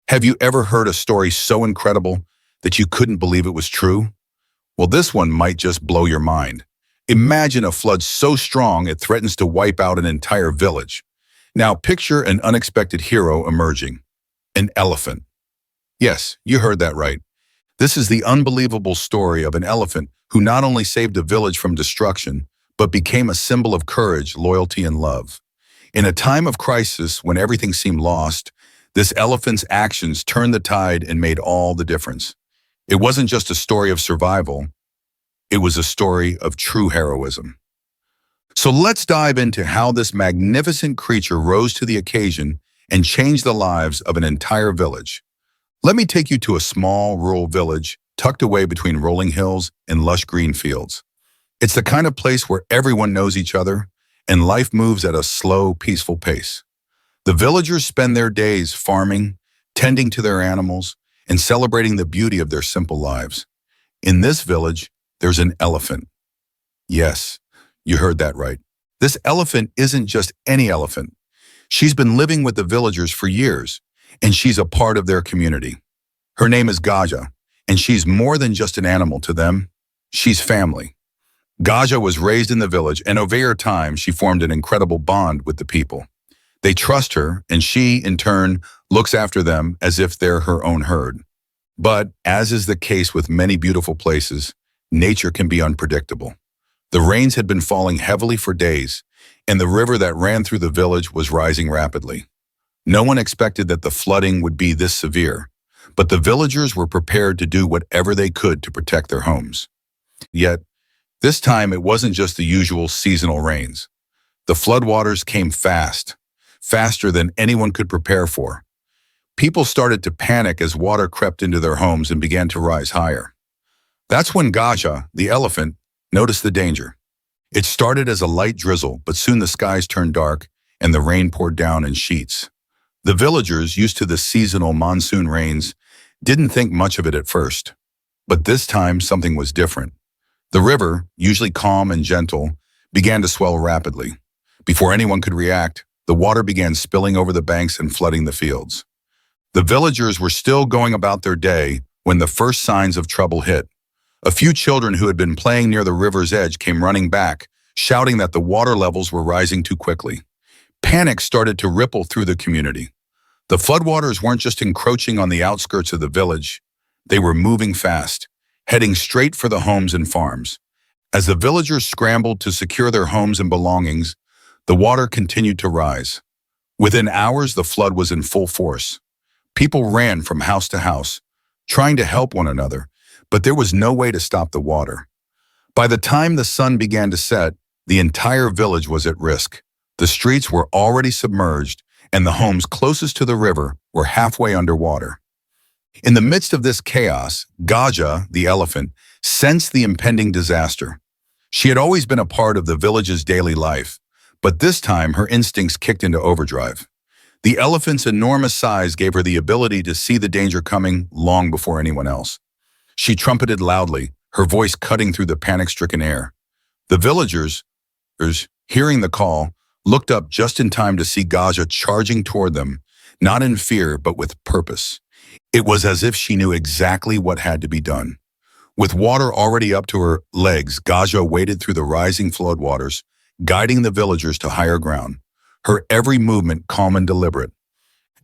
Have you ever heard a story so incredible that you couldn't believe it was true? Well, this one might just blow your mind. Imagine a flood so strong it threatens to wipe out an entire village. Now picture an unexpected hero emerging, an elephant. Yes, you heard that right. This is the unbelievable story of an elephant who not only saved a village from destruction, but became a symbol of courage, loyalty, and love. In a time of crisis when everything seemed lost, this elephant's actions turned the tide and made all the difference. It wasn't just a story of survival, it was a story of true heroism. So let's dive into how this magnificent creature rose to the occasion and changed the lives of an entire village. Let me take you to a small rural village tucked away between rolling hills and lush green fields. It's the kind of place where everyone knows each other and life moves at a slow, peaceful pace. The villagers spend their days farming, tending to their animals, and celebrating the beauty of their simple lives. In this village, there's an elephant. Yes, you heard that right. This elephant isn't just any elephant. She's been living with the villagers for years, and she's a part of their community. Her name is Gaja, and she's more than just an animal to them. She's family. Gaja was raised in the village, and over time, she formed an incredible bond with the people. They trust her, and she, in turn, looks after them as if they're her own herd. But, as is the case with many beautiful places, nature can be unpredictable. The rains had been falling heavily for days, and the river that ran through the village was rising rapidly. No one expected that the flooding would be this severe, but the villagers were prepared to do whatever they could to protect their homes. Yet, this time it wasn't just the usual seasonal rains. The floodwaters came fast, faster than anyone could prepare for. People started to panic as water crept into their homes and began to rise higher. That's when Gaja, the elephant, noticed the danger. It started as a light drizzle, but soon the skies turned dark and the rain poured down in sheets. The villagers, used to the seasonal monsoon rains, didn't think much of it at first. But this time, something was different. The river, usually calm and gentle, began to swell rapidly. Before anyone could react, the water began spilling over the banks and flooding the fields. The villagers were still going about their day when the first signs of trouble hit. A few children who had been playing near the river's edge came running back, shouting that the water levels were rising too quickly. Panic started to ripple through the community. The floodwaters weren't just encroaching on the outskirts of the village, they were moving fast, heading straight for the homes and farms. As the villagers scrambled to secure their homes and belongings, the water continued to rise. Within hours, the flood was in full force. People ran from house to house, trying to help one another, but there was no way to stop the water. By the time the sun began to set, the entire village was at risk. The streets were already submerged, and the homes closest to the river were halfway underwater. In the midst of this chaos, Gaja, the elephant, sensed the impending disaster. She had always been a part of the village's daily life, but this time her instincts kicked into overdrive. The elephant's enormous size gave her the ability to see the danger coming long before anyone else. She trumpeted loudly, her voice cutting through the panic-stricken air. The villagers, hearing the call, looked up just in time to see Gaja charging toward them, not in fear but with purpose. It was as if she knew exactly what had to be done. With water already up to her legs, Gaja waded through the rising floodwaters, guiding the villagers to higher ground, her every movement calm and deliberate.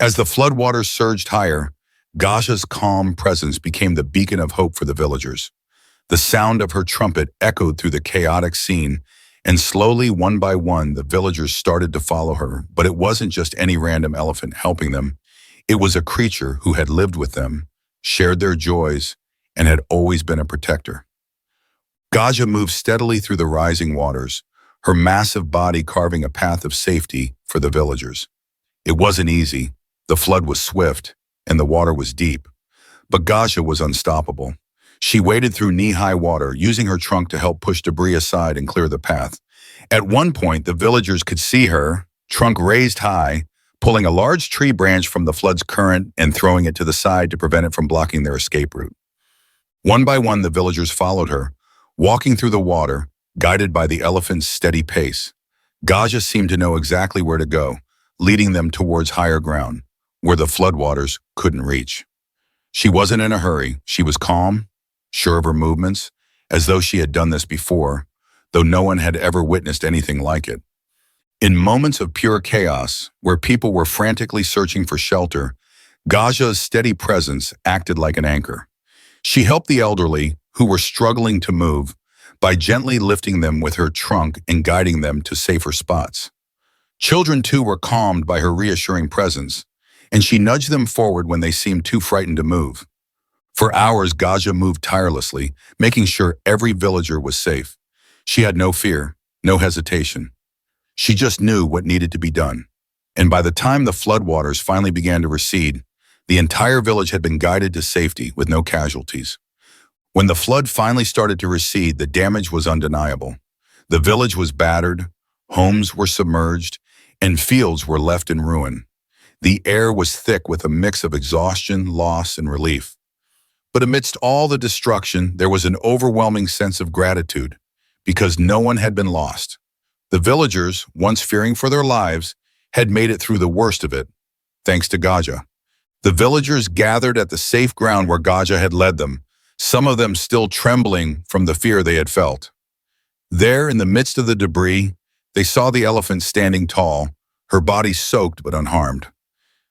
As the floodwaters surged higher, Gaja's calm presence became the beacon of hope for the villagers. The sound of her trumpet echoed through the chaotic scene, and slowly, one by one, the villagers started to follow her. But it wasn't just any random elephant helping them. It was a creature who had lived with them, shared their joys, and had always been a protector. Gaja moved steadily through the rising waters, her massive body carving a path of safety for the villagers. It wasn't easy. The flood was swift, and the water was deep. But Gaja was unstoppable. She waded through knee-high water, using her trunk to help push debris aside and clear the path. At one point, the villagers could see her, trunk raised high, pulling a large tree branch from the flood's current and throwing it to the side to prevent it from blocking their escape route. One by one, the villagers followed her, walking through the water, guided by the elephant's steady pace. Gaja seemed to know exactly where to go, leading them towards higher ground. where the floodwaters couldn't reach. She wasn't in a hurry. She was calm, sure of her movements, as though she had done this before, though no one had ever witnessed anything like it. In moments of pure chaos, where people were frantically searching for shelter, Gaja's steady presence acted like an anchor. She helped the elderly, who were struggling to move, by gently lifting them with her trunk and guiding them to safer spots. Children, too, were calmed by her reassuring presence, and she nudged them forward when they seemed too frightened to move. For hours, Gaja moved tirelessly, making sure every villager was safe. She had no fear, no hesitation. She just knew what needed to be done. And by the time the floodwaters finally began to recede, the entire village had been guided to safety with no casualties. When the flood finally started to recede, the damage was undeniable. The village was battered, homes were submerged, and fields were left in ruin. The air was thick with a mix of exhaustion, loss, and relief. But amidst all the destruction, there was an overwhelming sense of gratitude, because no one had been lost. The villagers, once fearing for their lives, had made it through the worst of it, thanks to Gaja. The villagers gathered at the safe ground where Gaja had led them, some of them still trembling from the fear they had felt. There, in the midst of the debris, they saw the elephant standing tall, her body soaked but unharmed.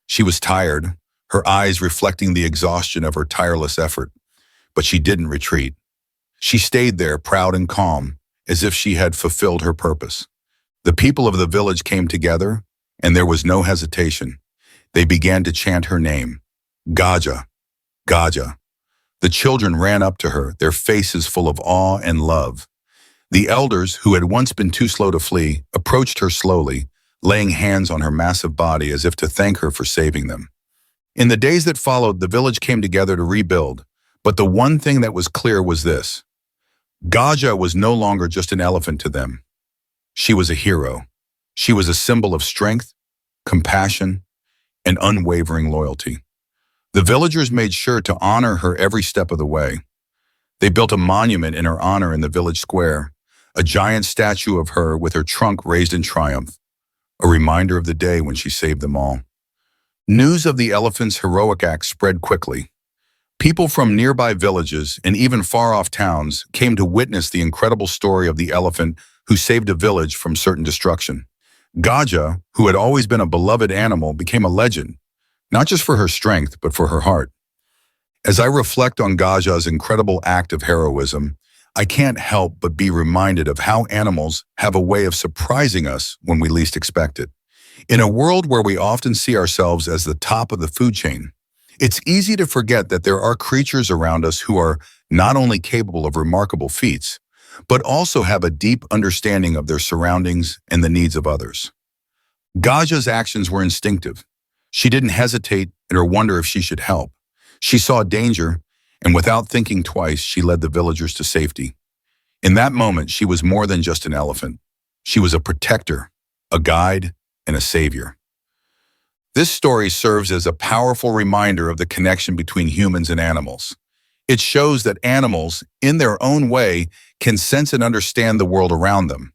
She was tired, her eyes reflecting the exhaustion of her tireless effort, but she didn't retreat. She stayed there, proud and calm, as if she had fulfilled her purpose. The people of the village came together, and there was no hesitation. They began to chant her name, Gaja, Gaja. The children ran up to her, their faces full of awe and love. The elders, who had once been too slow to flee, approached her slowly, laying hands on her massive body as if to thank her for saving them. In the days that followed, the village came together to rebuild, but the one thing that was clear was this: Gaja was no longer just an elephant to them. She was a hero. She was a symbol of strength, compassion, and unwavering loyalty. The villagers made sure to honor her every step of the way. They built a monument in her honor in the village square, a giant statue of her with her trunk raised in triumph, a reminder of the day when she saved them all. News of the elephant's heroic act spread quickly. People from nearby villages and even far-off towns came to witness the incredible story of the elephant who saved a village from certain destruction. Gaja, who had always been a beloved animal, became a legend, not just for her strength, but for her heart. As I reflect on Gaja's incredible act of heroism, I can't help but be reminded of how animals have a way of surprising us when we least expect it. In a world where we often see ourselves as the top of the food chain, it's easy to forget that there are creatures around us who are not only capable of remarkable feats, but also have a deep understanding of their surroundings and the needs of others. Gaja's actions were instinctive. She didn't hesitate or wonder if she should help. She saw danger, and without thinking twice, she led the villagers to safety. In that moment, she was more than just an elephant. She was a protector, a guide, and a savior. This story serves as a powerful reminder of the connection between humans and animals. It shows that animals, in their own way, can sense and understand the world around them,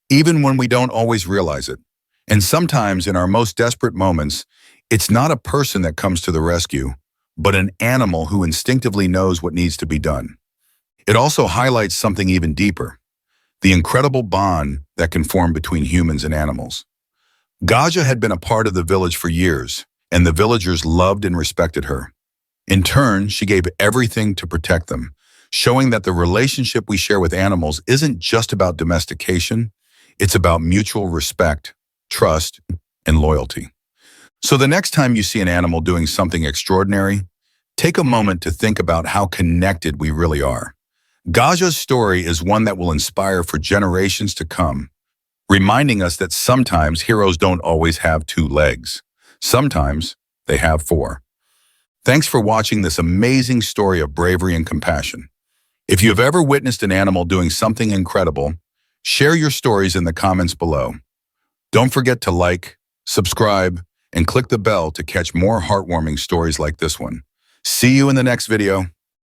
even when we don't always realize it. And sometimes, in our most desperate moments, it's not a person that comes to the rescue, but an animal who instinctively knows what needs to be done. It also highlights something even deeper: the incredible bond that can form between humans and animals. Gaja had been a part of the village for years, and the villagers loved and respected her. In turn, she gave everything to protect them, showing that the relationship we share with animals isn't just about domestication, it's about mutual respect, trust, and loyalty. So the next time you see an animal doing something extraordinary, take a moment to think about how connected we really are. Gaja's story is one that will inspire for generations to come, reminding us that sometimes heroes don't always have two legs. Sometimes they have four. Thanks for watching this amazing story of bravery and compassion. If you have ever witnessed an animal doing something incredible, share your stories in the comments below. Don't forget to like, subscribe, and click the bell to catch more heartwarming stories like this one. See you in the next video.